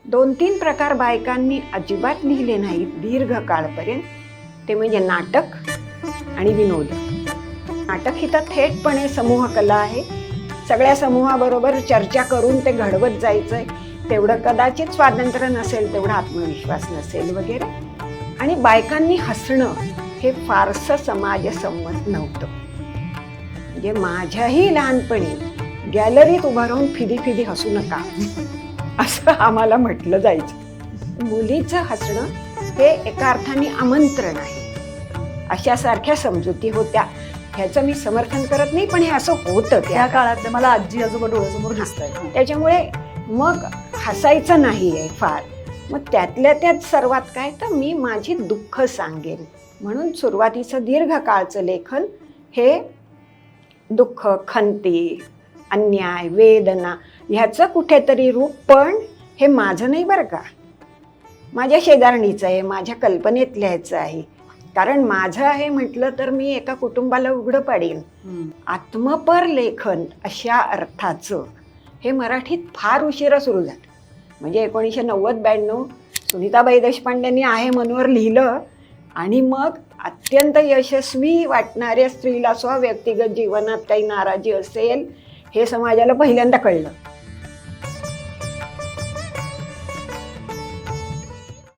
2-3 प्रकार बायकांनी अजिबात लिहिले नाहीत दीर्घ काळपर्यंत. ते म्हणजे नाटक आणि विनोद. नाटक ही तर थेटपणे समूह कला आहे. सगळ्या समूहाबरोबर चर्चा करून ते घडवत जायचंय. तेवढं कदाचित स्वातंत्र्य नसेल, तेवढा आत्मविश्वास नसेल वगैरे. आणि बायकांनी हसणं हे फारसं समाजसंमत नव्हतं. म्हणजे माझ्याही लहानपणी गॅलरीत उभं राहून फिदी हसू नका असं आम्हाला म्हटलं जायचं. मुलीचं हसणं हे एका अर्थाने आमंत्रण आहे, अशासारख्या समजुती होत्या. ह्याचं मी समर्थन करत नाही, पण हे असं होतं त्या काळात. मला आजी आजोबा डोळ्यासमोर दिसत आहे. त्याच्यामुळे मग हसायचं नाहीये फार. मग त्यातल्या त्यात सर्वात काय, तर मी माझी दुःख सांगेन म्हणून सुरुवातीचं दीर्घ काळचं लेखन हे दुःख, खंती, अन्याय, वेदना ह्याचं कुठेतरी रूप. पण हे माझं नाही बरं का, माझ्या शेजारणीचं आहे, माझ्या कल्पनेतल्या ह्याचं आहे. कारण माझं आहे म्हटलं तर मी एका कुटुंबाला उघडं पाडेन. आत्मपर लेखन अशा अर्थाचं हे मराठीत फार उशिरा सुरू झालं. म्हणजे 1990-92 सुनीताबाई देशपांडेंनी आहे मनोवर लिहिलं आणि मग अत्यंत यशस्वी वाटणाऱ्या स्त्रीला व्यक्तिगत जीवनात काही नाराजी असेल हे समाजाला पहिल्यांदा कळलं.